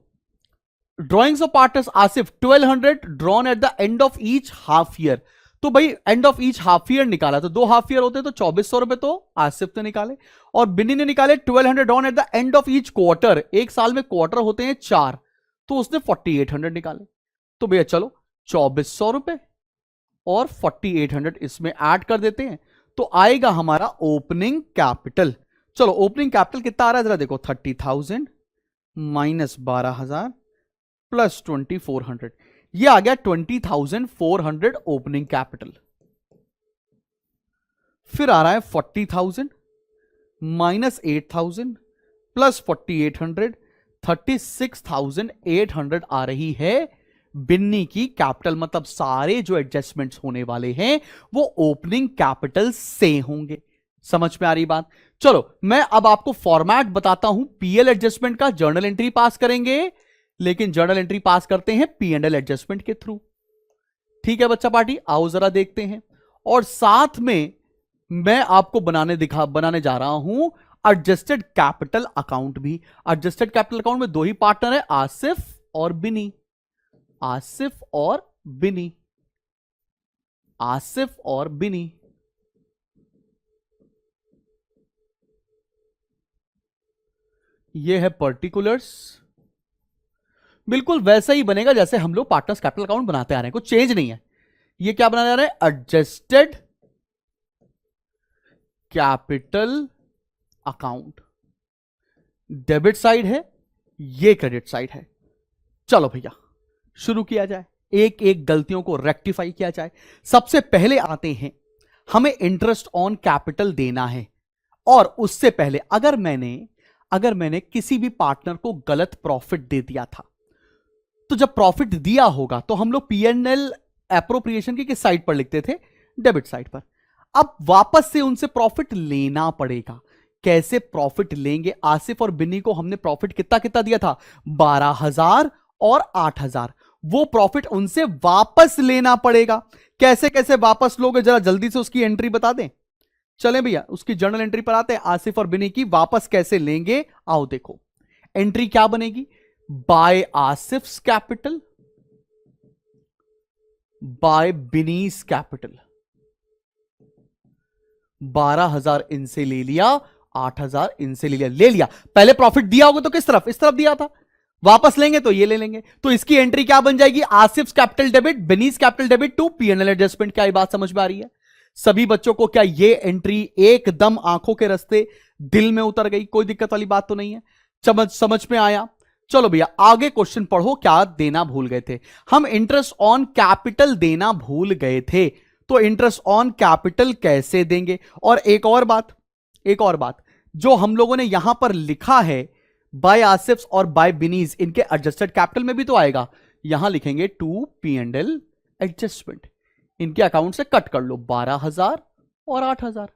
drawings of partners Asif 1200 drawn at the end of each half year. तो भाई end of each half year निकाला, तो 2 हाफ ईयर होते तो 2400 रुपए तो आसिफ ने निकाले। और बिन्नी ने निकाले 1200 drawn at the end of each quarter. एक साल में क्वार्टर होते हैं 4, तो उसने 4800 निकाले। तो भैया चलो 2400 रुपए और 4800 इसमें ऐड कर देते हैं, तो आएगा हमारा ओपनिंग कैपिटल। चलो ओपनिंग कैपिटल कितना आ रहा है जरा देखो। 30,000 माइनस 12,000 प्लस 2,400, ये आ गया 20,400 ओपनिंग कैपिटल। फिर आ रहा है 40,000 माइनस 8,000 प्लस 4,800, 36,800 आ रही है बिन्नी की कैपिटल। मतलब सारे जो एडजस्टमेंट्स होने वाले हैं वो ओपनिंग कैपिटल से होंगे। समझ में आ रही बात? चलो मैं अब आपको फॉर्मेट बताता हूं पीएल एडजस्टमेंट का। जर्नल एंट्री पास करेंगे, लेकिन जर्नल एंट्री पास करते हैं P&L एडजस्टमेंट के थ्रू। ठीक है बच्चा पार्टी, आओ जरा देखते हैं। और साथ में मैं आपको बनाने जा रहा हूं एडजस्टेड कैपिटल अकाउंट भी। एडजस्टेड कैपिटल अकाउंट में 2 ही पार्टनर है, आसिफ और बिनी। आसिफ और बिनी, आसिफ और बिनी। ये है पर्टिकुलर्स। बिल्कुल वैसा ही बनेगा जैसे हम लोग पार्टनर्स कैपिटल अकाउंट बनाते आ रहे हैं, कुछ चेंज नहीं है। ये क्या बनाने जा रहे हैं? Adjusted capital account. Debit side है, ये क्रेडिट साइड है। चलो भैया शुरू किया जाए, एक एक गलतियों को रेक्टिफाई किया जाए। सबसे पहले आते हैं, हमें इंटरेस्ट ऑन कैपिटल देना है। और उससे पहले अगर मैंने किसी भी पार्टनर को गलत प्रॉफिट दे दिया था, तो जब प्रॉफिट दिया होगा तो हम लोग P&L एप्रोप्रिएशन की किस साइड पर लिखते थे? डेबिट साइड पर। अब वापस से उनसे प्रॉफिट लेना पड़ेगा। कैसे प्रॉफिट लेंगे? आसिफ और बिन्नी को हमने प्रॉफिट कितना कितना दिया था? 12,000 और 8,000। वो प्रॉफिट उनसे वापस लेना पड़ेगा। कैसे कैसे वापस लोगे, जरा जल्दी से उसकी एंट्री बता दें। चले भैया उसकी जर्नल एंट्री पर आते हैं। आसिफ और बिनी की वापस कैसे लेंगे, आओ देखो। एंट्री क्या बनेगी? By Asif's capital by Bini's capital. 12,000 इनसे ले लिया, 8,000 इनसे ले लिया। पहले प्रॉफिट दिया होगा तो किस तरफ? इस तरफ दिया था। वापस लेंगे तो ये ले लेंगे। तो इसकी एंट्री क्या बन जाएगी? Asif's capital debit Bini's capital debit to P&L adjustment. क्या ये बात समझ में आ रही है सभी बच्चों को? क्या ये एंट्री एकदम आंखों के रास्ते दिल में उतर गई? कोई दिक्कत वाली बात तो नहीं है? समझ में आया? चलो भैया आगे क्वेश्चन पढ़ो। क्या देना भूल गए थे? हम इंटरेस्ट ऑन कैपिटल देना भूल गए थे। तो इंटरेस्ट ऑन कैपिटल कैसे देंगे? और एक और बात जो हम लोगों ने यहां पर लिखा है बाय आसिफ्स और बाय बिनीज, इनके एडजस्टेड कैपिटल में भी तो आएगा। यहां लिखेंगे टू P&L एडजस्टमेंट। इनके अकाउंट से कट कर लो 12,000 और 8,000।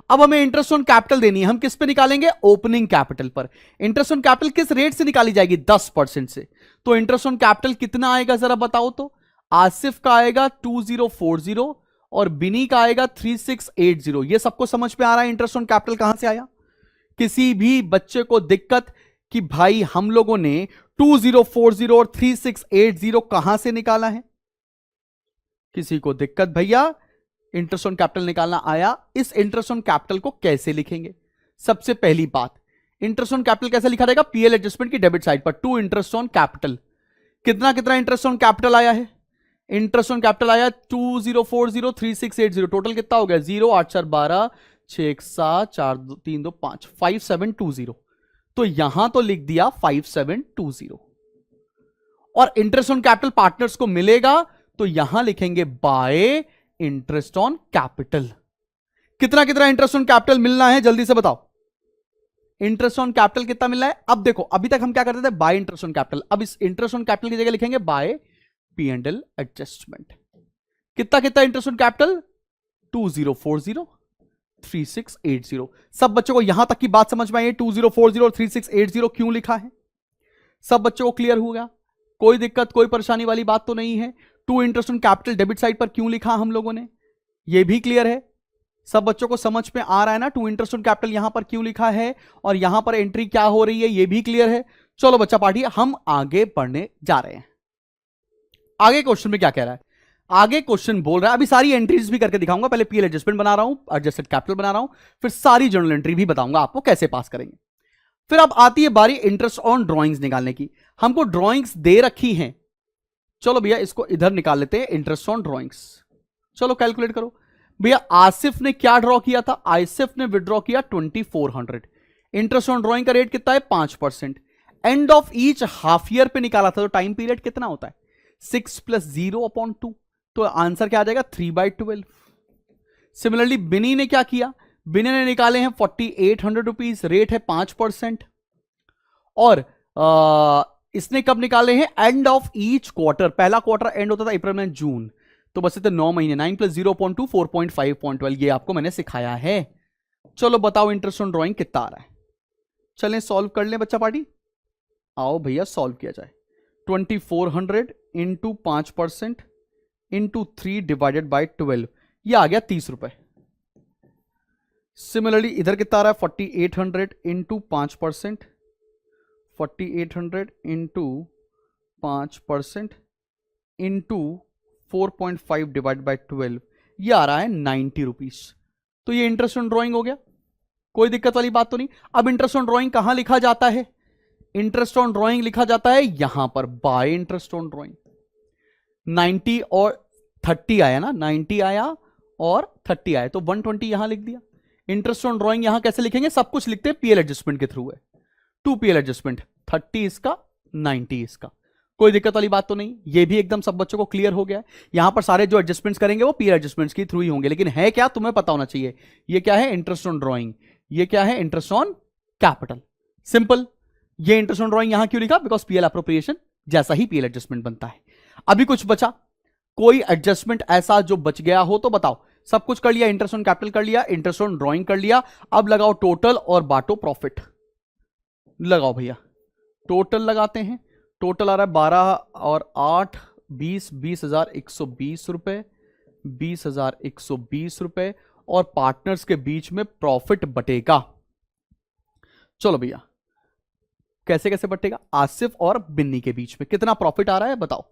अब हमें इंटरेस्ट ऑन कैपिटल देनी है। हम किस पे निकालेंगे? ओपनिंग कैपिटल पर। इंटरेस्ट ऑन कैपिटल किस रेट से निकाली जाएगी? 10% से। तो इंटरेस्ट ऑन कैपिटल कितना आएगा जरा बताओ तो? आसिफ का आएगा 2040 और बिनी का आएगा 3680। ये सबको समझ में आ रहा है इंटरेस्ट ऑन कैपिटल कहां से आया? किसी भी बच्चे को दिक्कत कि भाई हम लोगों ने 2040 और 3680 कहां से निकाला है? किसी को दिक्कत भैया? इंटरेस्ट ऑन कैपिटल निकालना आया। इस इंटरेस्ट ऑन कैपिटल को कैसे लिखेंगे? सबसे पहली बात, इंटरेस्ट ऑन कैपिटल कैसे लिखा जाएगा? P&L एडजस्टमेंट की डेबिट साइड पर टू इंटरेस्ट ऑन कैपिटल। कितना कितना इंटरेस्ट ऑन कैपिटल आया है? इंटरेस्ट ऑन कैपिटल आया 2040 3680। टोटल कितना हो गया? 0 8 4 12 6 1 7 4 2 3 2 5 5720। तो यहां तो लिख दिया 5720। और इंटरेस्ट ऑन कैपिटल पार्टनर्स को मिलेगा तो यहां लिखेंगे बाय इंटरेस्ट ऑन कैपिटल। कितना कितना इंटरेस्ट ऑन कैपिटल मिलना है जल्दी से बताओ? इंटरेस्ट ऑन कैपिटल कितना मिलना है? अब देखो अभी तक हम क्या करते थे? Bye interest on capital. अब इस इंटरेस्ट ऑन कैपिटल की जगह लिखेंगे बाय P&L एडजस्टमेंट। कितना कितना इंटरेस्ट ऑन कैपिटल? 2040 3680। सब बच्चों को यहां तक की बात समझ में आई? 2040 और 3680 क्यों लिखा है? सब बच्चों को क्लियर हो गया? कोई दिक्कत कोई परेशानी वाली बात तो नहीं है? To interest on capital debit side पर क्यों लिखा हम लोगों ने? यह भी क्लियर है? सब बच्चों को समझ में आ रहा है ना? टू इंटरेस्ट ऑन कैपिटल यहां पर क्यों लिखा है और यहां पर एंट्री क्या हो रही है, यह भी क्लियर है? चलो बच्चा पार्टी हम आगे बढ़ने जा रहे हैं। आगे क्वेश्चन में क्या कह रहा है? आगे क्वेश्चन बोल रहा है, अभी सारी एंट्रीज भी करके दिखाऊंगा। पहले P&L एडजस्टमेंट बना रहा हूं, एडजस्टेड कैपिटल बना रहा हूं, फिर सारी जर्नल एंट्री भी बताऊंगा आपको कैसे पास करेंगे। फिर अब आती है बारी इंटरेस्ट ऑन ड्रॉइंग्स निकालने की। हमको ड्रॉइंग्स दे रखी हैं। चलो भैया इसको इधर निकाल लेते हैं, इंटरेस्ट ऑन ड्रॉइंग्स। चलो कैलकुलेट करो भैया। आसिफ ने क्या ड्रॉ किया था? आसिफ ने विड्रॉ किया 2400। इंटरेस्ट ऑन ड्रॉइंग का रेट कितना है? 5%। End of each half year पे निकाला था तो टाइम पीरियड कितना होता है? 6 + 0/2। तो आंसर क्या आ जाएगा? 3/12। सिमिलरली बिनी ने क्या किया? बिनी ने निकाले हैं 4800 रुपीज, रेट है 5%। और इसने कब निकाले हैं? End of each quarter. पहला क्वार्टर एंड होता था अप्रैल में जून, तो बस इतने 9 महीने। 9 + 0/2 4.5/12। ये आपको मैंने सिखाया है। चलो बताओ इंटरेस्ट ऑन ड्रॉइंग कितना आ रहा है? चलें सॉल्व कर लें बच्चा पार्टी। आओ भैया सॉल्व किया जाए। 2400 इंटू 5% इंटू 3 डिवाइडेड बाई 12, यह आ गया 30 रुपए। सिमिलरली इधर कितना आ रहा है? 4800 into 5%, 4800 into 5% into 4.5 divide by 12, यह आ रहा है 90 रुपीज। तो ये इंटरेस्ट ऑन ड्रॉइंग हो गया। कोई दिक्कत वाली बात तो नहीं। अब इंटरेस्ट ऑन ड्रॉइंग कहां लिखा जाता है? इंटरेस्ट ऑन ड्रॉइंग लिखा जाता है यहां पर, बाय इंटरेस्ट ऑन ड्रॉइंग। 90 और 30 आया ना, 90 आया और 30 आया तो 120 यहां लिख दिया। इंटरेस्ट ऑन ड्रॉइंग यहां कैसे लिखेंगे? सब कुछ लिखते हैं P&L एडजस्टमेंट के थ्रू है। टू पीएल एडजस्टमेंट, 30 इसका 90 इसका। कोई दिक्कत वाली बात तो नहीं, ये भी एकदम सब बच्चों को क्लियर हो गया है। यहां पर सारे जो एडजस्टमेंट्स करेंगे वो पीएल एडजस्टमेंट्स के थ्रू ही होंगे, लेकिन है क्या तुम्हें पता होना चाहिए। ये क्या है, इंटरेस्ट ऑन ड्रॉइंग, ये क्या है, इंटरेस्ट ऑन कैपिटल। सिंपल। ये इंटरेस्ट ऑन ड्रॉइंग यहां क्यों लिखा, बिकॉज पीएल अप्रोप्रिएशन जैसा ही पीएल एडजस्टमेंट बनता है। अभी कुछ बचा, कोई एडजस्टमेंट ऐसा जो बच गया हो तो बताओ। सब कुछ कर लिया, इंटरेस्ट ऑन कैपिटल कर लिया, इंटरेस्ट ऑन ड्रॉइंग कर लिया, अब लगाओ टोटल और बांटो प्रॉफिट। लगाओ भैया, टोटल लगाते हैं। टोटल आ रहा है 12 और 8 20, 20,120 रुपए, 20,120 रुपए, और पार्टनर्स के बीच में प्रॉफिट बटेगा। चलो भैया, कैसे कैसे बटेगा, आसिफ और बिन्नी के बीच में कितना प्रॉफिट आ रहा है बताओ।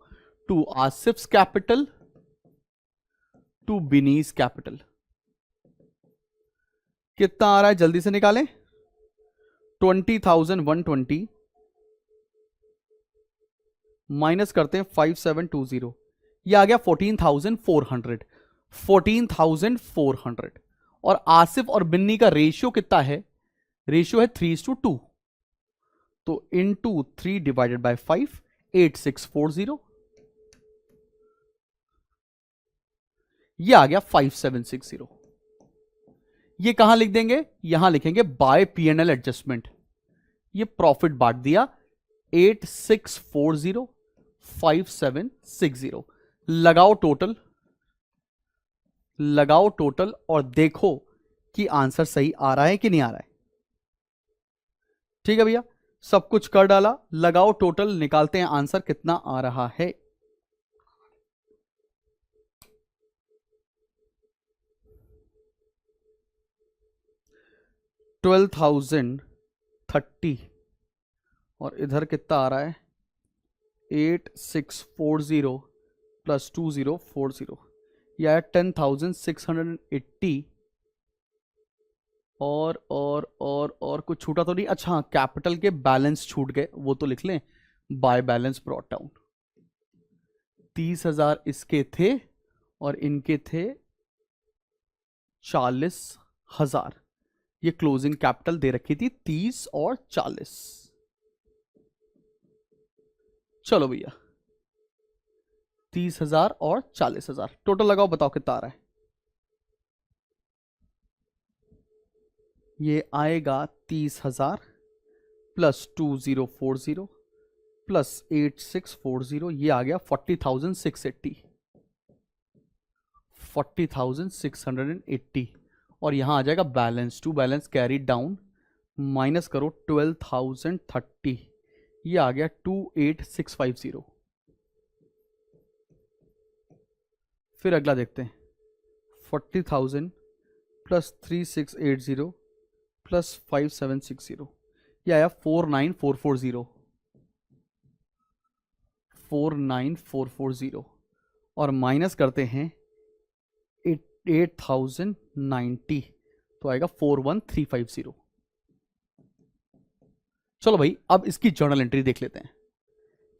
To Asif's capital to Binny's capital कितना आ रहा है, जल्दी से निकालें। 20,120 माइनस करते हैं 5720, ये आ गया 14,400। 14,400 और आसिफ और बिन्नी का रेशियो कितना है, रेशियो है 3:2, तो इनटू 3 डिवाइडेड बाय 5, 8640, ये आ गया 5760। ये कहां लिख देंगे, यहां लिखेंगे बाय पीएनएल एडजस्टमेंट। ये प्रॉफिट बांट दिया 8640 5760। लगाओ टोटल, लगाओ टोटल और देखो कि आंसर सही आ रहा है कि नहीं आ रहा है। ठीक है भैया, सब कुछ कर डाला, लगाओ टोटल, निकालते हैं आंसर कितना आ रहा है। $12,030 और इधर कितना आ रहा है 8640 प्लस 2040, यह है 10,680। और कुछ छूटा तो नहीं, अच्छा हाँ, कैपिटल के बैलेंस छूट गए, वो तो लिख लें। बाय बैलेंस ब्रॉट डाउन 30,000 इसके थे और इनके थे 40,000। ये क्लोजिंग कैपिटल दे रखी थी 30 और 40। चलो भैया, 30,000 और 40,000 टोटल लगाओ, बताओ कितना आ रहा है। ये आएगा 30,000 प्लस 2040 प्लस 8640, ये आ गया 40,680। 40,680 और यहां आ जाएगा balance, to balance carry down, minus करो 12,030, ये आ गया 28,650। फिर अगला देखते हैं, 40,000 प्लस 3680 प्लस 5760, ये आया 49,440। 49,440 और माइनस करते हैं 8,090, तो आएगा 41,350। चलो भाई, अब इसकी जर्नल एंट्री देख लेते हैं।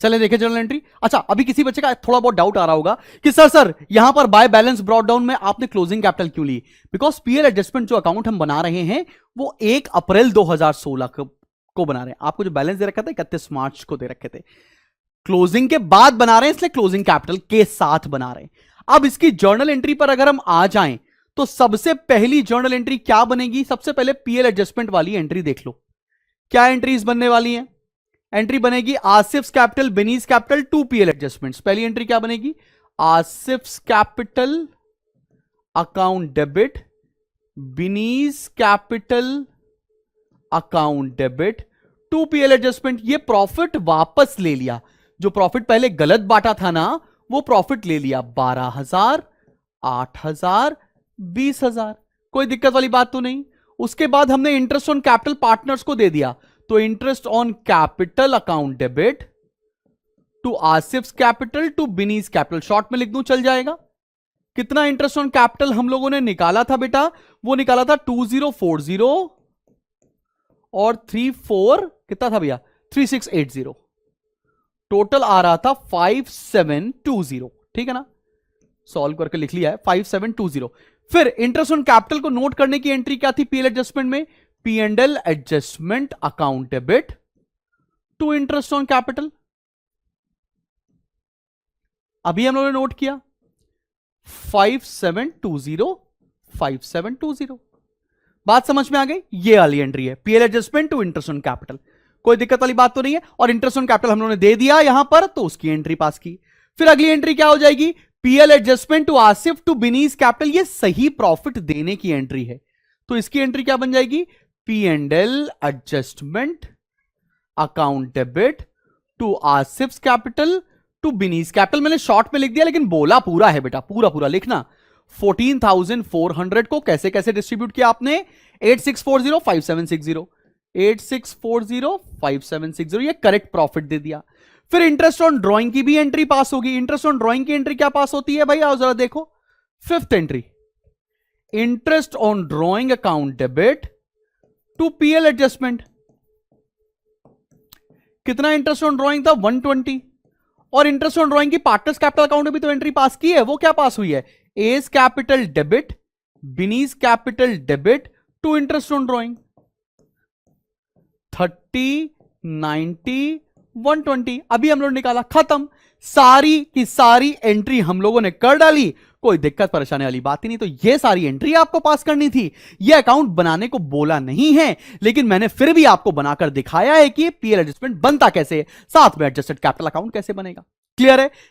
चले देखें जर्नल एंट्री। अच्छा, अभी किसी बच्चे का थोड़ा बहुत डाउट आ रहा होगा कि सर यहां पर बाय बैलेंस ब्रॉट डाउन में आपने क्लोजिंग कैपिटल क्यों ली। बिकॉज पीएल एडजस्टमेंट जो अकाउंट हम बना रहे हैं वो 1 अप्रैल 2016 को बना रहे हैं। आपको जो बैलेंस दे रखा था 31 मार्च को दे रखे थे, क्लोजिंग के बाद बना रहे हैं, इसलिए क्लोजिंग कैपिटल के साथ बना रहे हैं। अब इसकी जर्नल एंट्री पर अगर हम आ जाएं तो सबसे पहली जर्नल एंट्री क्या बनेगी, सबसे पहले पीएल एडजस्टमेंट वाली एंट्री देख लो। क्या एंट्रीज बनने वाली हैं, एंट्री बनेगी Asif's capital Bini's capital to PL adjustments. पहली एंट्री क्या बनेगी, Asif's capital account debit, बिनीज capital account debit to PL adjustment. ये प्रॉफिट वापस ले लिया, जो प्रॉफिट पहले गलत बांटा था ना वो प्रॉफिट ले लिया, 12,000 8,000 20,000। कोई दिक्कत वाली बात तो नहीं। उसके बाद हमने इंटरेस्ट ऑन कैपिटल पार्टनर्स को दे दिया, तो interest on capital account debit to Asif's capital to Binny's capital, short में लिख दूं चल जाएगा। कितना इंटरेस्ट ऑन कैपिटल हम लोगों ने निकाला था बेटा, वो निकाला था 2040 और 34 कितना था भैया 3680। टोटल आ रहा था 5720। ठीक है ना, सॉल्व करके लिख लिया है 5720। फिर इंटरेस्ट ऑन कैपिटल को नोट करने की एंट्री क्या थी पीएल एडजस्टमेंट में, P and L adjustment account debit to interest on capital. अभी हम लोगों ने नोट किया 5720 5720। बात समझ में आ गई? ये वाली एंट्री है PL adjustment to interest on capital. कोई दिक्कत वाली बात तो नहीं है। और इंटरेस्ट ऑन कैपिटल हम लोगों ने दे दिया यहां पर, तो उसकी एंट्री पास की। फिर अगली एंट्री क्या हो जाएगी? P L adjustment to Asif to Binny's capital. ये सही प्रॉफिट देने की एंट्री है, तो इसकी एंट्री क्या बन जाएगी? P and L adjustment account debit to Asif capital to Binny's capital. मैंने शॉर्ट में लिख दिया, लेकिन बोला पूरा है बेटा, पूरा पूरा लिखना। 14,400 को कैसे कैसे डिस्ट्रीब्यूट किया आपने? 8640 5760 8640 5760, ये करेक्ट प्रॉफिट दे दिया। फिर इंटरेस्ट ऑन ड्रॉइंग की भी एंट्री पास होगी। इंटरेस्ट ऑन ड्रॉइंग की एंट्री क्या पास होती है भाई? आओ जरा देखो, fifth entry, interest on drawing account debit to PL adjustment. कितना इंटरेस्ट ऑन ड्रॉइंग था? 120। और इंटरेस्ट ऑन ड्रॉइंग की पार्टनर्स कैपिटल अकाउंट में भी तो एंट्री पास की है। वो क्या पास हुई है? As capital debit बिनीज capital debit to interest on drawing. 30 90 120 अभी हम लोग निकाला, खत्म। सारी की सारी एंट्री हम लोगों ने कर डाली, कोई दिक्कत परेशानी वाली बात ही नहीं। तो ये सारी एंट्री आपको पास करनी थी। ये अकाउंट बनाने को बोला नहीं है, लेकिन मैंने फिर भी आपको बनाकर दिखाया है कि पीएल एडजस्टमेंट बनता कैसे है, साथ में एडजस्टेड कैपिटल अकाउंट कैसे बनेगा। क्लियर है?